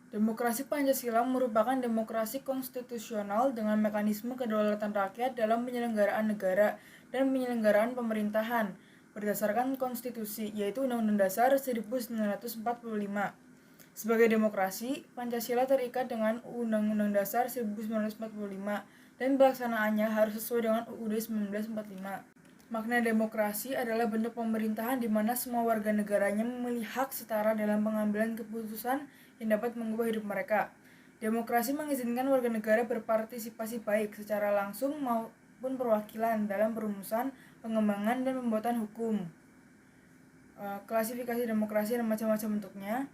Demokrasi Pancasila merupakan demokrasi konstitusional dengan mekanisme kedaulatan rakyat dalam penyelenggaraan negara dan penyelenggaraan pemerintahan berdasarkan konstitusi, yaitu Undang-Undang Dasar 1945. Sebagai demokrasi, Pancasila terikat dengan Undang-Undang Dasar 1945 dan pelaksanaannya harus sesuai dengan UUD 1945. Makna demokrasi adalah bentuk pemerintahan di mana semua warga negaranya memiliki hak setara dalam pengambilan keputusan yang dapat mengubah hidup mereka. Demokrasi mengizinkan warga negara berpartisipasi baik secara langsung maupun perwakilan dalam perumusan, pengembangan, dan pembuatan hukum. Klasifikasi demokrasi dan macam-macam bentuknya.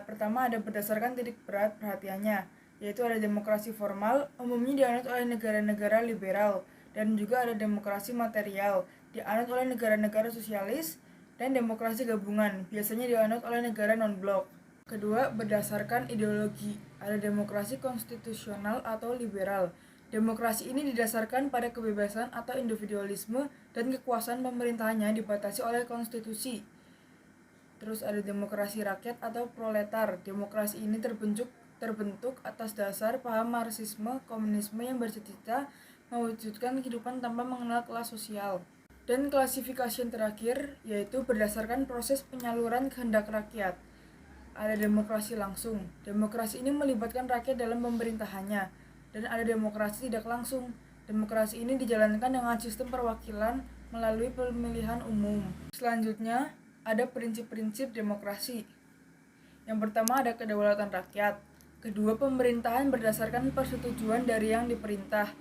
Pertama ada berdasarkan titik berat perhatiannya, yaitu ada demokrasi formal, umumnya dianut oleh negara-negara liberal, dan juga ada demokrasi material, dianut oleh negara-negara sosialis, dan demokrasi gabungan, biasanya dianut oleh negara non-blok. Kedua, berdasarkan ideologi, ada demokrasi konstitusional atau liberal. Demokrasi ini didasarkan pada kebebasan atau individualisme dan kekuasaan pemerintahannya dibatasi oleh konstitusi. Terus ada demokrasi rakyat atau proletar. Demokrasi ini terbentuk atas dasar paham Marxisme, komunisme yang bercita-cita mewujudkan kehidupan tanpa mengenal kelas sosial. Dan klasifikasi yang terakhir yaitu berdasarkan proses penyaluran kehendak rakyat. Ada demokrasi langsung. Demokrasi ini melibatkan rakyat dalam pemerintahannya. Dan ada demokrasi tidak langsung. Demokrasi ini dijalankan dengan sistem perwakilan melalui pemilihan umum. Selanjutnya, ada prinsip-prinsip demokrasi. Yang pertama ada kedaulatan rakyat. Kedua, pemerintahan berdasarkan persetujuan dari yang diperintah.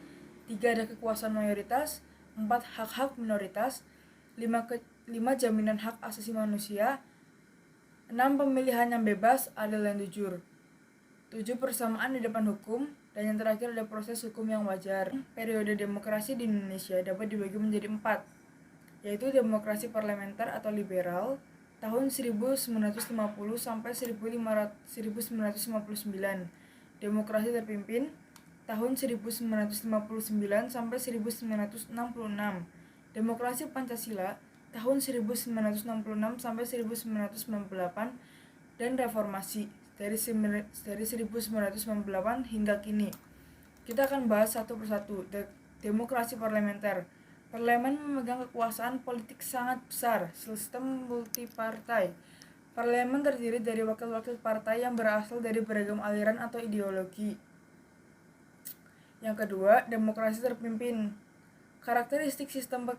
3, ada kekuasaan mayoritas. 4, hak-hak minoritas. 5, jaminan hak asasi manusia. 6, pemilihan yang bebas, adil dan jujur. 7, persamaan di depan hukum. Dan yang terakhir ada proses hukum yang wajar. Periode demokrasi di Indonesia dapat dibagi menjadi 4, yaitu demokrasi parlementer atau liberal tahun 1950 sampai 1959, demokrasi terpimpin tahun 1959 sampai 1966, demokrasi Pancasila tahun 1966 sampai 1998, dan reformasi dari 1998 hingga kini. Kita akan bahas satu persatu. Demokrasi parlementer. Parlemen memegang kekuasaan politik sangat besar, sistem multipartai. Parlemen terdiri dari wakil-wakil partai yang berasal dari beragam aliran atau ideologi. Yang kedua, demokrasi terpimpin. Karakteristik sistem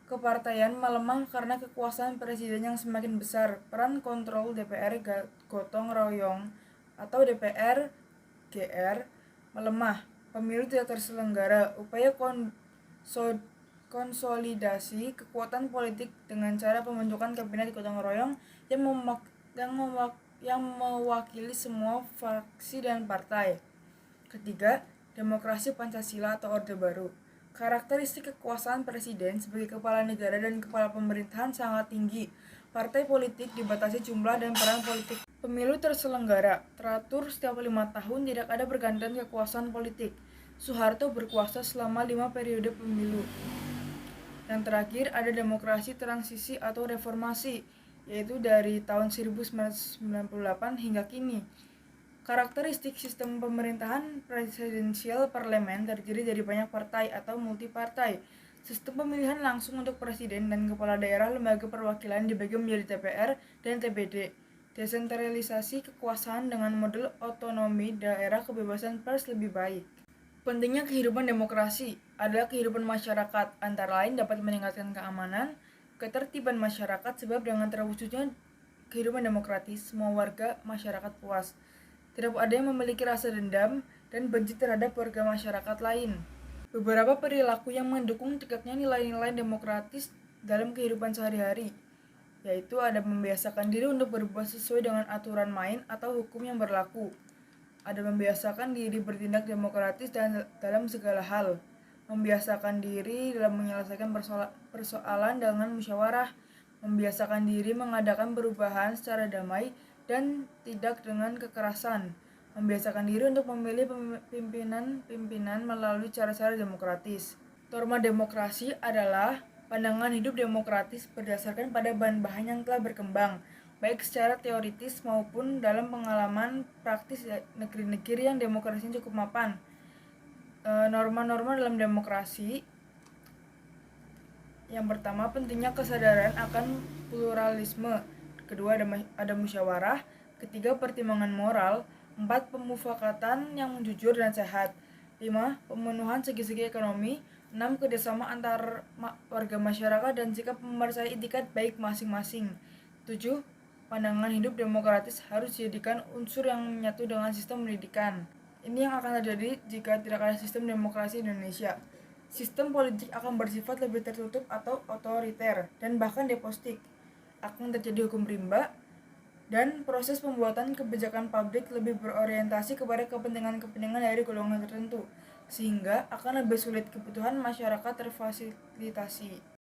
kepartaian melemah karena kekuasaan presiden yang semakin besar. Peran kontrol DPR gotong royong atau DPR GR melemah. Pemilu tidak terselenggara. Upaya konsolidasi kekuatan politik dengan cara pembentukan kabinet gotong royong yang mewakili semua fraksi dan partai. Ketiga, demokrasi Pancasila atau Orde Baru. Karakteristik kekuasaan presiden sebagai kepala negara dan kepala pemerintahan sangat tinggi. Partai politik dibatasi jumlah dan peran politik. Pemilu terselenggara, teratur setiap 5 tahun, tidak ada pergantian kekuasaan politik. Soeharto berkuasa selama 5 periode pemilu. Yang terakhir ada demokrasi transisi atau reformasi, yaitu dari tahun 1998 hingga kini. Karakteristik sistem pemerintahan presidensial parlemen terdiri dari banyak partai atau multipartai. Sistem pemilihan langsung untuk presiden dan kepala daerah lembaga perwakilan dibagi menjadi TPR dan TPD. Desentralisasi kekuasaan dengan model otonomi daerah, kebebasan pers lebih baik. Pentingnya kehidupan demokrasi adalah kehidupan masyarakat, antara lain dapat meningkatkan keamanan, ketertiban masyarakat sebab dengan terwujudnya kehidupan demokratis, semua warga masyarakat puas. Tidak ada yang memiliki rasa dendam dan benci terhadap warga masyarakat lain. Beberapa perilaku yang mendukung tegaknya nilai-nilai demokratis dalam kehidupan sehari-hari, yaitu ada membiasakan diri untuk berbuat sesuai dengan aturan main atau hukum yang berlaku. Ada membiasakan diri bertindak demokratis dalam segala hal. Membiasakan diri dalam menyelesaikan persoalan dengan musyawarah. Membiasakan diri mengadakan perubahan secara damai dan tidak dengan kekerasan. Membiasakan diri untuk memilih pimpinan melalui cara-cara demokratis. Norma demokrasi adalah pandangan hidup demokratis berdasarkan pada bahan-bahan yang telah berkembang, baik secara teoritis maupun dalam pengalaman praktis negeri-negeri yang demokrasinya cukup mapan. Norma-norma dalam demokrasi. Yang pertama, pentingnya kesadaran akan pluralisme. Kedua, ada musyawarah. Ketiga, pertimbangan moral. 4, pemufakatan yang jujur dan sehat. 5, pemenuhan segi-segi ekonomi. 6, kerjasama antar warga masyarakat dan sikap mempercayai itikat baik masing-masing. 7, pandangan hidup demokratis harus dijadikan unsur yang menyatu dengan sistem pendidikan. Ini yang akan terjadi jika tidak ada sistem demokrasi di Indonesia. Sistem politik akan bersifat lebih tertutup atau otoriter dan bahkan despotik. Akan terjadi hukum rimba dan proses pembuatan kebijakan publik lebih berorientasi kepada kepentingan-kepentingan dari golongan tertentu, sehingga akan lebih sulit kebutuhan masyarakat terfasilitasi.